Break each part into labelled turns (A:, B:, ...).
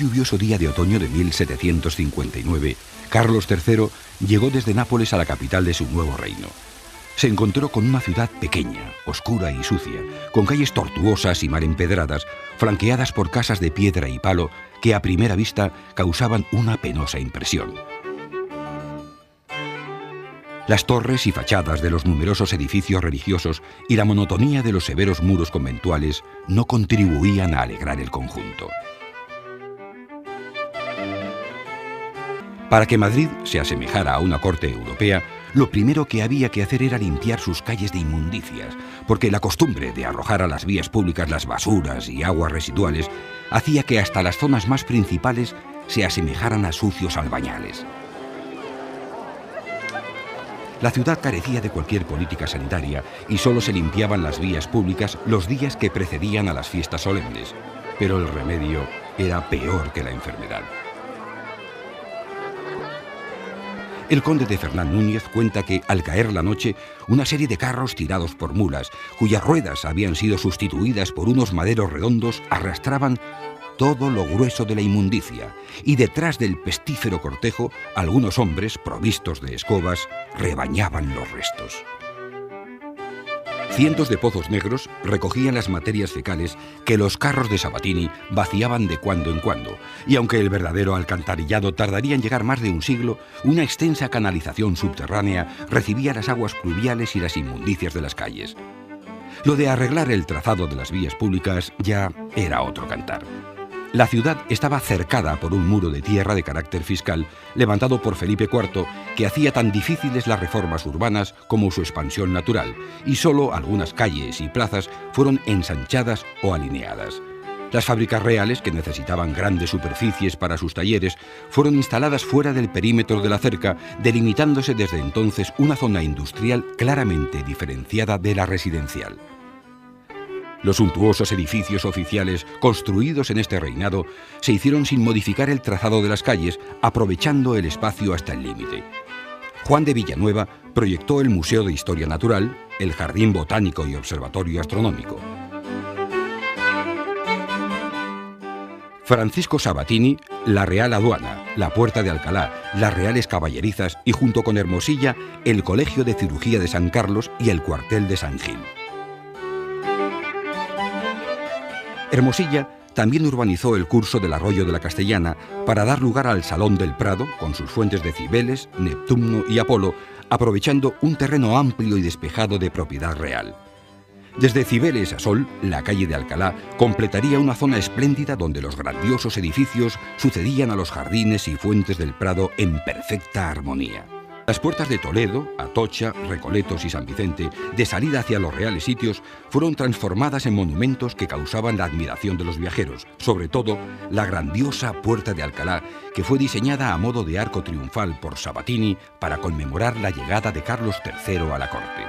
A: lluvioso día de otoño de 1759, Carlos III llegó desde Nápoles a la capital de su nuevo reino. Se encontró con una ciudad pequeña, oscura y sucia, con calles tortuosas y mal empedradas, flanqueadas por casas de piedra y palo que a primera vista causaban una penosa impresión. Las torres y fachadas de los numerosos edificios religiosos y la monotonía de los severos muros conventuales no contribuían a alegrar el conjunto. Para que Madrid se asemejara a una corte europea, lo primero que había que hacer era limpiar sus calles de inmundicias, porque la costumbre de arrojar a las vías públicas las basuras y aguas residuales hacía que hasta las zonas más principales se asemejaran a sucios albañales. La ciudad carecía de cualquier política sanitaria y solo se limpiaban las vías públicas los días que precedían a las fiestas solemnes, pero el remedio era peor que la enfermedad. El conde de Fernán Núñez cuenta que, al caer la noche, una serie de carros tirados por mulas, cuyas ruedas habían sido sustituidas por unos maderos redondos, arrastraban todo lo grueso de la inmundicia, y detrás del pestífero cortejo, algunos hombres, provistos de escobas, rebañaban los restos. Cientos de pozos negros recogían las materias fecales que los carros de Sabatini vaciaban de cuando en cuando, y aunque el verdadero alcantarillado tardaría en llegar más de un siglo, una extensa canalización subterránea recibía las aguas pluviales y las inmundicias de las calles. Lo de arreglar el trazado de las vías públicas ya era otro cantar. La ciudad estaba cercada por un muro de tierra de carácter fiscal levantado por Felipe IV, que hacía tan difíciles las reformas urbanas como su expansión natural, y solo algunas calles y plazas fueron ensanchadas o alineadas. Las fábricas reales, que necesitaban grandes superficies para sus talleres, fueron instaladas fuera del perímetro de la cerca, delimitándose desde entonces una zona industrial claramente diferenciada de la residencial. Los suntuosos edificios oficiales construidos en este reinado se hicieron sin modificar el trazado de las calles, aprovechando el espacio hasta el límite. Juan de Villanueva proyectó el Museo de Historia Natural, el Jardín Botánico y Observatorio Astronómico. Francisco Sabatini, la Real Aduana, la Puerta de Alcalá, las Reales Caballerizas y, junto con Hermosilla, el Colegio de Cirugía de San Carlos y el Cuartel de San Gil. Hermosilla también urbanizó el curso del arroyo de la Castellana para dar lugar al Salón del Prado, con sus fuentes de Cibeles, Neptuno y Apolo, aprovechando un terreno amplio y despejado de propiedad real. Desde Cibeles a Sol, la calle de Alcalá completaría una zona espléndida donde los grandiosos edificios sucedían a los jardines y fuentes del Prado en perfecta armonía. Las puertas de Toledo, Atocha, Recoletos y San Vicente, de salida hacia los reales sitios, fueron transformadas en monumentos que causaban la admiración de los viajeros, sobre todo la grandiosa Puerta de Alcalá, que fue diseñada a modo de arco triunfal por Sabatini para conmemorar la llegada de Carlos III a la corte.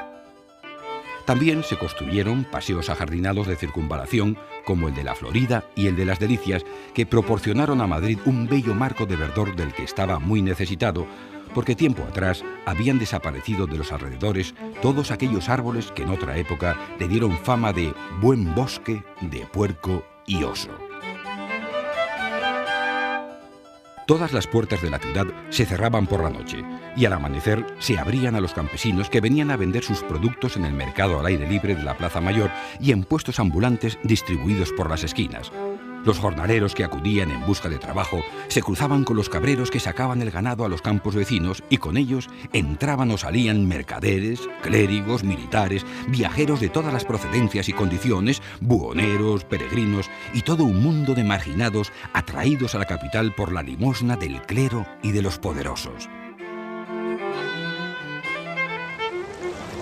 A: También se construyeron paseos ajardinados de circunvalación, como el de la Florida y el de las Delicias, que proporcionaron a Madrid un bello marco de verdor del que estaba muy necesitado, porque tiempo atrás habían desaparecido de los alrededores todos aquellos árboles que en otra época le dieron fama de buen bosque, de puerco y oso. Todas las puertas de la ciudad se cerraban por la noche y al amanecer se abrían a los campesinos que venían a vender sus productos en el mercado al aire libre de la Plaza Mayor y en puestos ambulantes distribuidos por las esquinas. Los jornaleros que acudían en busca de trabajo se cruzaban con los cabreros que sacaban el ganado a los campos vecinos y con ellos entraban o salían mercaderes, clérigos, militares, viajeros de todas las procedencias y condiciones, buhoneros, peregrinos y todo un mundo de marginados atraídos a la capital por la limosna del clero y de los poderosos.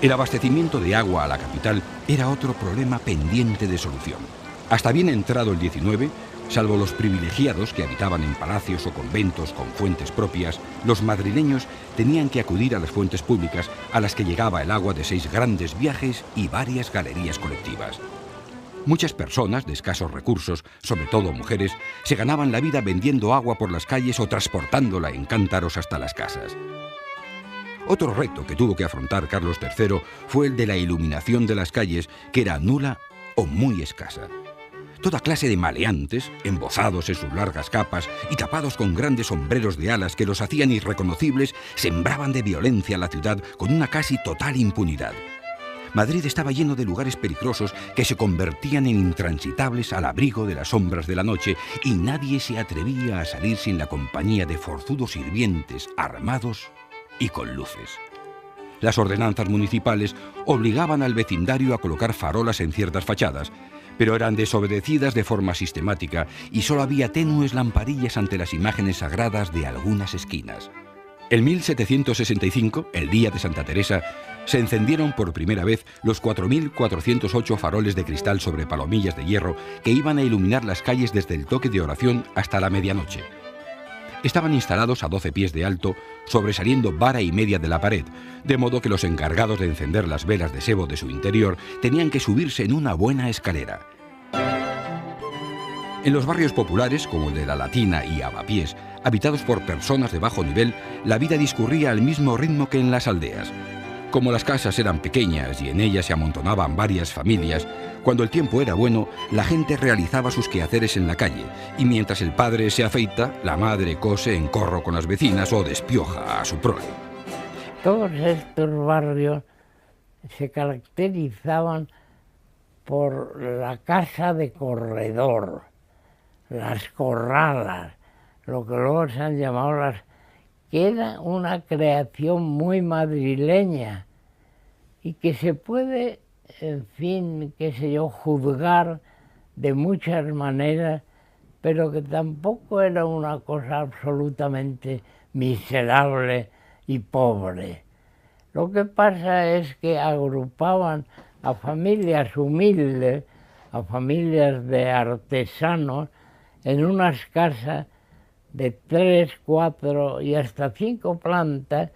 A: El abastecimiento de agua a la capital era otro problema pendiente de solución. Hasta bien entrado el 19, salvo los privilegiados que habitaban en palacios o conventos con fuentes propias, los madrileños tenían que acudir a las fuentes públicas a las que llegaba el agua de 6 grandes viajes y varias galerías colectivas. Muchas personas de escasos recursos, sobre todo mujeres, se ganaban la vida vendiendo agua por las calles o transportándola en cántaros hasta las casas. Otro reto que tuvo que afrontar Carlos III fue el de la iluminación de las calles, que era nula o muy escasa. Toda clase de maleantes, embozados en sus largas capas y tapados con grandes sombreros de alas que los hacían irreconocibles, sembraban de violencia la ciudad con una casi total impunidad. Madrid estaba lleno de lugares peligrosos que se convertían en intransitables al abrigo de las sombras de la noche, y nadie se atrevía a salir sin la compañía de forzudos sirvientes armados y con luces. Las ordenanzas municipales obligaban al vecindario a colocar farolas en ciertas fachadas, pero eran desobedecidas de forma sistemática y solo había tenues lamparillas ante las imágenes sagradas de algunas esquinas. En 1765, el día de Santa Teresa, se encendieron por primera vez los 4.408 faroles de cristal sobre palomillas de hierro que iban a iluminar las calles desde el toque de oración hasta la medianoche. Estaban instalados a 12 pies de alto, sobresaliendo vara y media de la pared, de modo que los encargados de encender las velas de sebo de su interior tenían que subirse en una buena escalera. En los barrios populares, como el de La Latina y Avapiés, habitados por personas de bajo nivel, la vida discurría al mismo ritmo que en las aldeas. Como las casas eran pequeñas y en ellas se amontonaban varias familias, cuando el tiempo era bueno, la gente realizaba sus quehaceres en la calle, y mientras el padre se afeita, la madre cose en corro con las vecinas o despioja a su prole.
B: Todos estos barrios se caracterizaban por la casa de corredor, las corralas, lo que luego se han llamado que era una creación muy madrileña y que se puede, en fin, qué sé yo, juzgar de muchas maneras, pero que tampoco era una cosa absolutamente miserable y pobre. Lo que pasa es que agrupaban a familias humildes, a familias de artesanos, en unas casas de 3, 4 y hasta 5 plantas,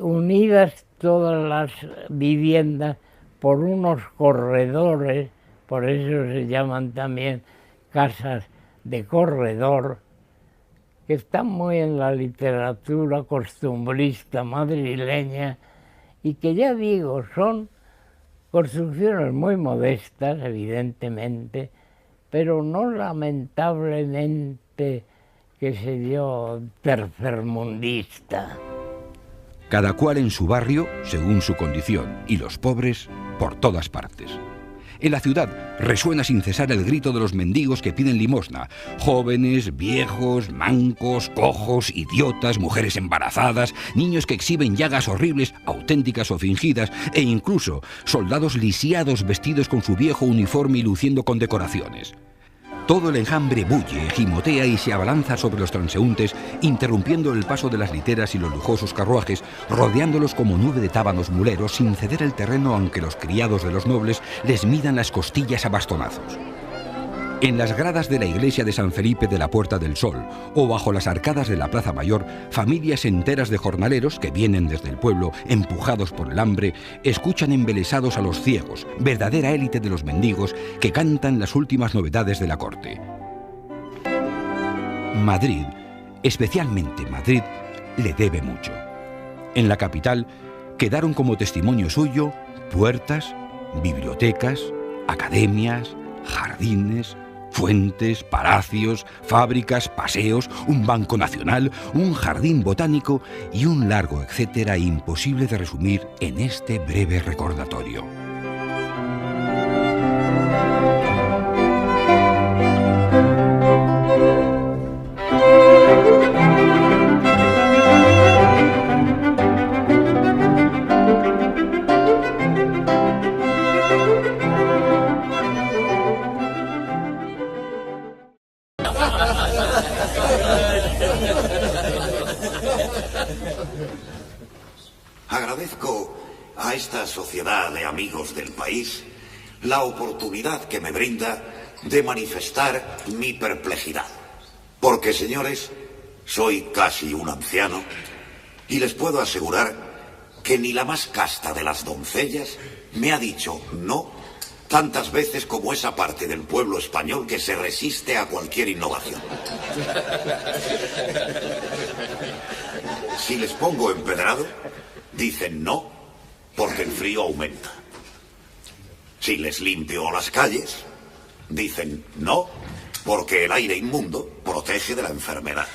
B: unidas todas las viviendas por unos corredores, por eso se llaman también casas de corredor, que están muy en la literatura costumbrista madrileña y que, ya digo, son construcciones muy modestas, evidentemente, pero no lamentablemente, qué sé yo, tercermundista.
A: Cada cual en su barrio, según su condición, y los pobres por todas partes. En la ciudad resuena sin cesar el grito de los mendigos que piden limosna. Jóvenes, viejos, mancos, cojos, idiotas, mujeres embarazadas, niños que exhiben llagas horribles, auténticas o fingidas, e incluso soldados lisiados vestidos con su viejo uniforme y luciendo condecoraciones. Todo el enjambre bulle, gimotea y se abalanza sobre los transeúntes, interrumpiendo el paso de las literas y los lujosos carruajes, rodeándolos como nube de tábanos muleros, sin ceder el terreno aunque los criados de los nobles les midan las costillas a bastonazos. En las gradas de la iglesia de San Felipe de la Puerta del Sol o bajo las arcadas de la Plaza Mayor, familias enteras de jornaleros que vienen desde el pueblo, empujados por el hambre, escuchan embelesados a los ciegos, verdadera élite de los mendigos, que cantan las últimas novedades de la corte. Madrid, especialmente Madrid, le debe mucho. En la capital quedaron como testimonio suyo puertas, bibliotecas, academias, jardines, fuentes, palacios, fábricas, paseos, un banco nacional, un jardín botánico y un largo etcétera imposible de resumir en este breve recordatorio.
C: Agradezco a esta sociedad de amigos del país la oportunidad que me brinda de manifestar mi perplejidad. Porque, señores, soy casi un anciano y les puedo asegurar que ni la más casta de las doncellas me ha dicho no tantas veces como esa parte del pueblo español que se resiste a cualquier innovación. Si les pongo empedrado, dicen no, porque el frío aumenta. Si les limpio las calles, Dicen no, porque el aire inmundo protege de la enfermedad.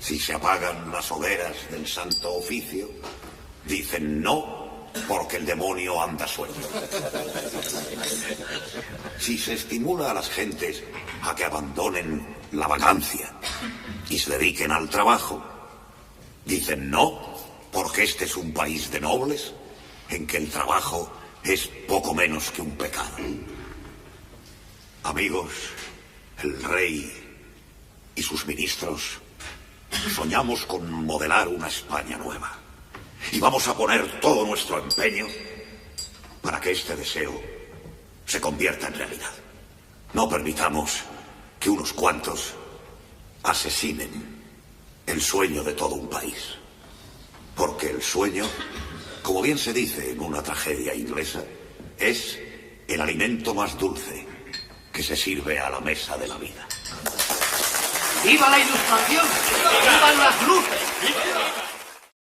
C: Si se apagan las hogueras del Santo Oficio, dicen no, porque el demonio anda suelto. Si se estimula a las gentes a que abandonen la vacancia y se dediquen al trabajo, dicen no, porque este es un país de nobles en que el trabajo es poco menos que un pecado. Amigos, el rey y sus ministros soñamos con modelar una España nueva y vamos a poner todo nuestro empeño para que este deseo se convierta en realidad. No permitamos que unos cuantos asesinen el sueño de todo un país. Porque el sueño, como bien se dice en una tragedia inglesa, es el alimento más dulce que se sirve a la mesa de la vida.
D: ¡Viva la Ilustración! ¡Vivan las luces!